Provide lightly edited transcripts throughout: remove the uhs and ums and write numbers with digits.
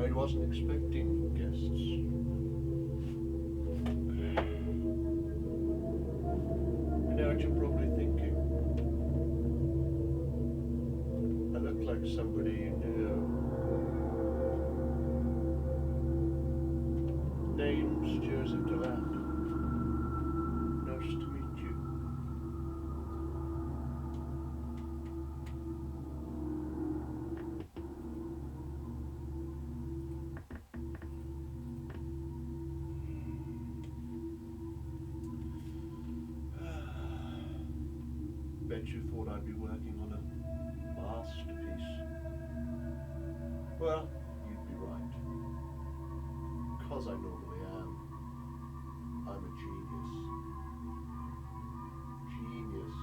afraid wasn't expecting guests. I know what you're probably thinking. I look like somebody you knew. Name's Joseph DeLappe. Nice to meet you. Bet you thought I'd be working on a masterpiece. Well, you'd be right. 'Cause I normally am. I'm a genius. Genius.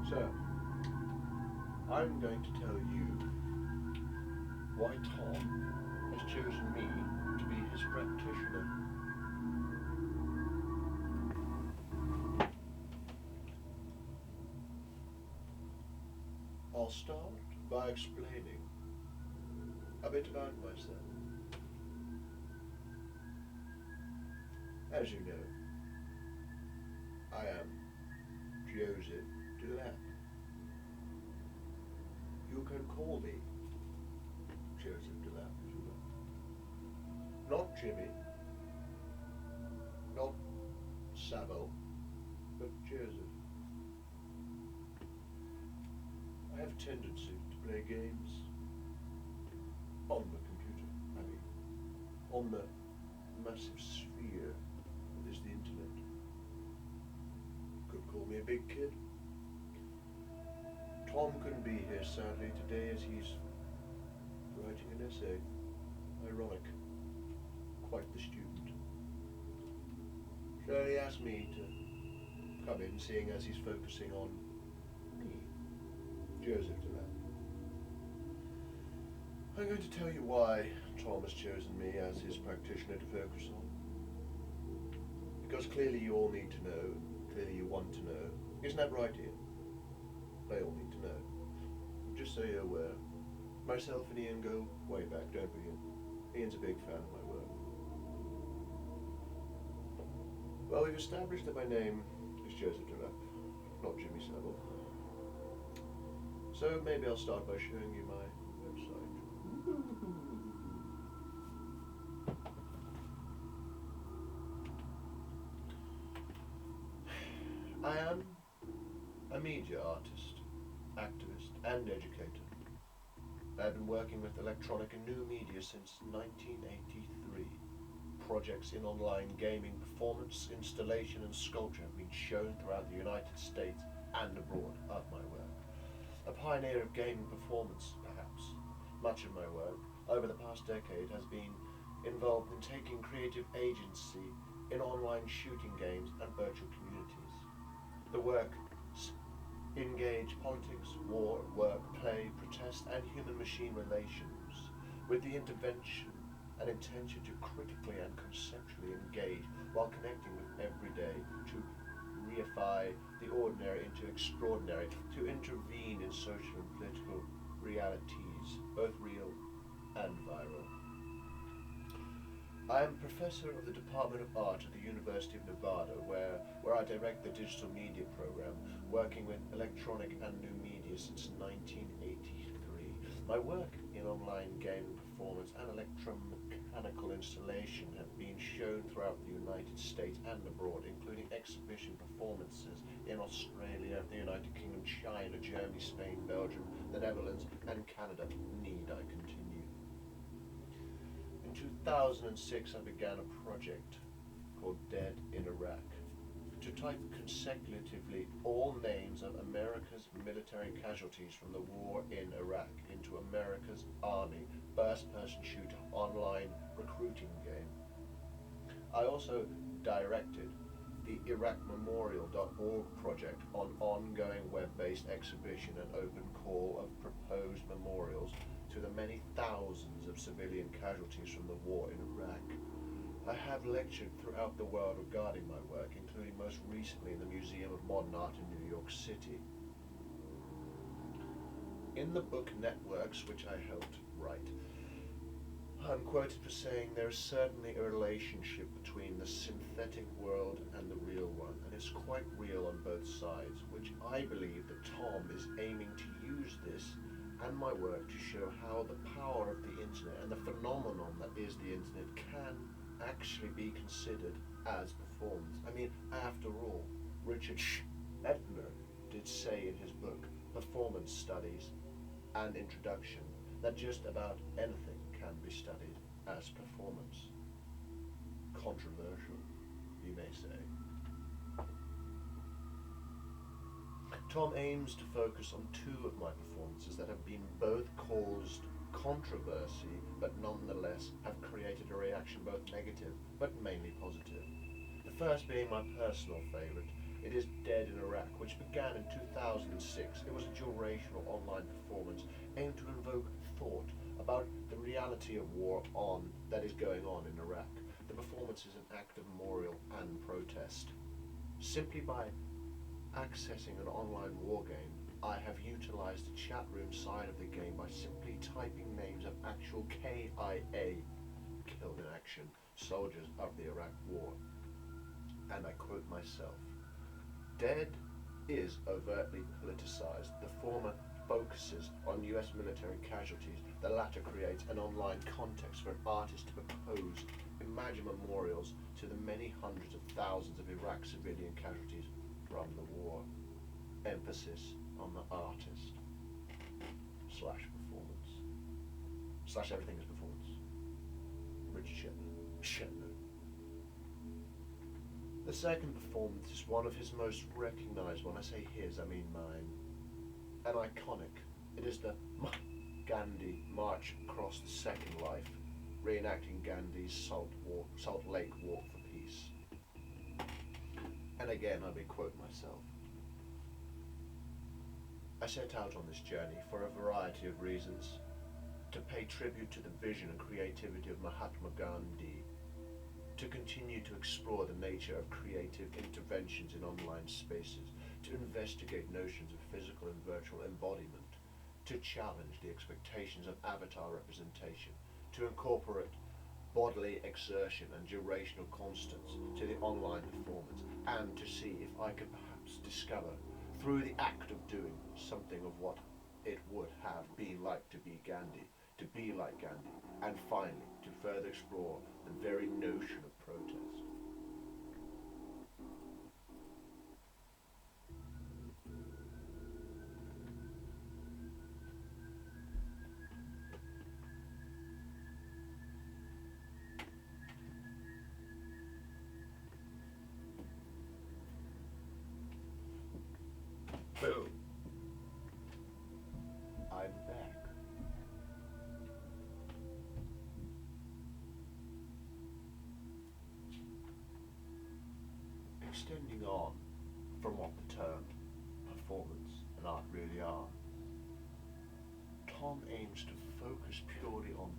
So, I'm going to tell you why Tom has chosen me to be his practitioner. I'll start by explaining a bit about myself. As you know, I am Joseph DeLappe. You can call me Joseph DeLappe if you like. Not Jimmy, not Savile, but Joseph. I have a tendency to play games on the computer, I mean, on the massive sphere that is the internet. Could call me a big kid. Tom couldn't be here sadly today as he's writing an essay. Ironic. Quite the student. So he asked me to come in, seeing as he's focusing on me, Joseph DeLappe. I'm going to tell you why Tom has chosen me as his practitioner to focus on. Because clearly you all need to know, clearly you want to know. Isn't that right, Ian? They all need to know. Just so you're aware, myself and Ian go way back, don't we, Ian? Ian's a big fan of my work. Well, we've established that my name is Joseph DeLappe, not Jimmy Savile. So maybe I'll start by showing you my website. I am a media artist, activist, and educator. I've been working with electronic and new media since 1983. Projects in online gaming, performance, installation, and sculpture have been shown throughout the United States and abroad of my work. A pioneer of gaming performance, perhaps. Much of my work over the past decade has been involved in taking creative agency in online shooting games and virtual communities. The work engage politics, war, work, play, protest, and human-machine relations with the intervention and intention to critically and conceptually engage while connecting with everyday, to reify the ordinary into extraordinary, to intervene in social and political realities, both real and viral. I am professor of the Department of Art at the University of Nevada, where I direct the digital media program, working with electronic and new media since 1983. My work in online game performance and electromechanical installation have been shown throughout the United States and abroad, including exhibition performances in Australia, the United Kingdom, China, Germany, Spain, Belgium, the Netherlands, and Canada. Need I continue? In 2006, I began a project called Dead in Iraq to type consecutively all names of America's military casualties from the war in Iraq into America's Army first-person shooter online recruiting game. I also directed the IraqMemorial.org project on ongoing web-based exhibition and open call of proposed memorials to the many thousands of civilian casualties from the war in Iraq. I have lectured throughout the world regarding my work, including most recently in the Museum of Modern Art in New York City. In the book Networks, which I helped write, I'm quoted for saying there is certainly a relationship between the synthetic world and the real one, and it's quite real on both sides, which I believe that Tom is aiming to use this and my work to show how the power of the internet and the phenomenon that is the internet can actually be considered as performance. I mean, after all, Richard Schnettner did say in his book Performance Studies and Introduction that just about anything can be studied as performance. Controversial, you may say. Tom aims to focus on two of my performances that have been both caused controversy, but nonetheless have created a reaction both negative, but mainly positive. The first being my personal favourite. It is Dead in Iraq, which began in 2006. It was a durational online performance aimed to invoke thought about the reality of war that is going on in Iraq. The performance is an act of memorial and protest. Simply by accessing an online war game, I have utilized the chat room side of the game by simply typing names of actual KIA, killed in action, soldiers of the Iraq war. And I quote myself, "Dead is overtly politicized. The former focuses on US military casualties. The latter creates an online context for an artist to propose imagined memorials to the many hundreds of thousands of Iraq civilian casualties from the war. Emphasis on the artist / performance / everything is performance. Richard Schnettner. The second performance is one of his most recognized. When I say his, I mean mine. An iconic. It is the Gandhi March Across the Second Life, reenacting Gandhi's Salt Lake Walk for Peace. And again, I may quote myself. I set out on this journey for a variety of reasons. To pay tribute to the vision and creativity of Mahatma Gandhi, to continue to explore the nature of creative interventions in online spaces, to investigate notions of physical and virtual embodiment, to challenge the expectations of avatar representation, to incorporate bodily exertion and durational constants to the online performance, and to see if I could perhaps discover, through the act of doing, something of what it would have been like to be Gandhi, to be like Gandhi, and finally to further explore the very notion of protest. Boom. I'm back. Extending on from what the term performance and art really are, Tom aims to focus purely on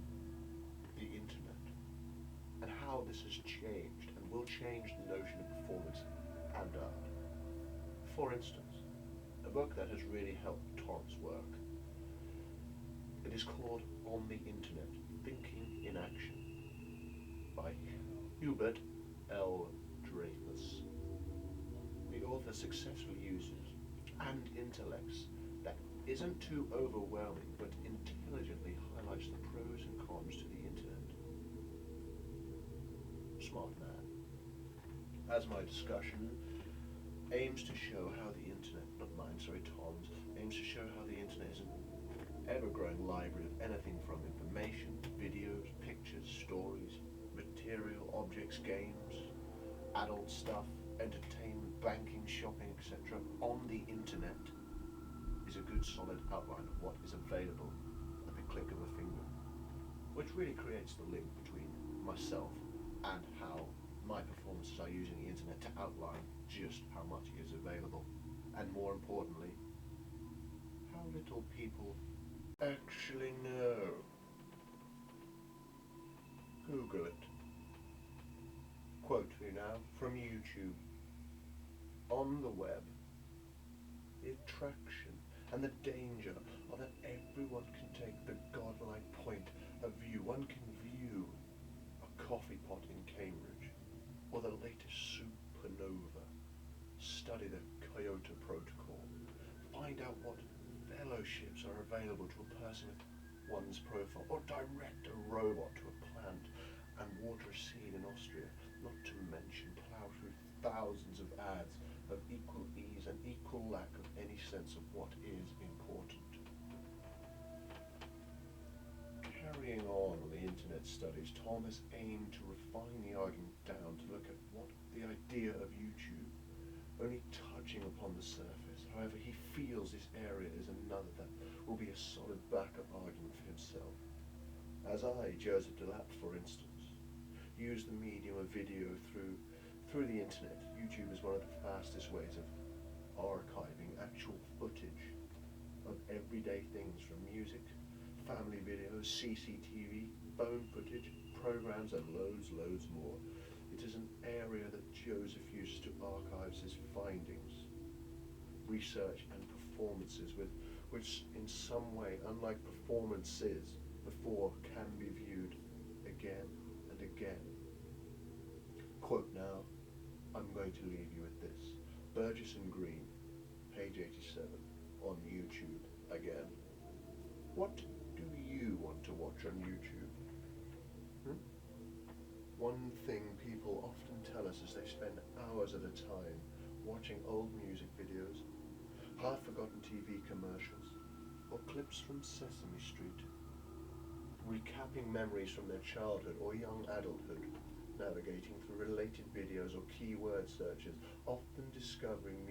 the internet and how this has changed and will change the notion of performance and art. For instance, a book that has really helped Tom's work. It is called On the Internet, Thinking in Action by Hubert L. Dreyfus. The author successfully uses and intellects that isn't too overwhelming but intelligently highlights the pros and cons to the internet. Smart man. As my discussion aims to show how the internet, Tom's, aims to show how the internet is an ever-growing library of anything from information, videos, pictures, stories, material, objects, games, adult stuff, entertainment, banking, shopping, etc. on the internet is a good solid outline of what is available at the click of a finger, which really creates the link between myself and how my performances are using the internet to outline just how much is available, and more importantly, how little people actually know. Google it. from YouTube, on the web, the attraction and the danger are that everyone can take the godlike point of view. One can view a coffee pot in Cambridge or the latest supernova, study the Kyoto Protocol, find out what fellowships are available to a person with one's profile, or direct a robot to a plant and water a seed in Austria, not to mention plough through thousands of ads of equal ease and equal lack of any sense of what is important. Carrying on the internet studies, Thomas aimed to refine the argument down to look at what the idea of YouTube, only touching upon the surface. However, he feels this area is another that will be a solid backup argument for himself. As I, Joseph DeLappe, for instance, use the medium of video through the internet, YouTube is one of the fastest ways of archiving actual footage of everyday things from music, family videos, CCTV, phone footage, programs, and loads more. It is an area that Joseph uses to archive his findings, research, and performances which in some way, unlike performances before, can be viewed again and again. Quote now, I'm going to leave you with this. Burgess and Green, page 87, on YouTube again. What do you want to watch on YouTube? One thing people often tell us is they spend hours at a time watching old music videos, half-forgotten TV commercials, or clips from Sesame Street, recapping memories from their childhood or young adulthood, navigating through related videos or keyword searches, often discovering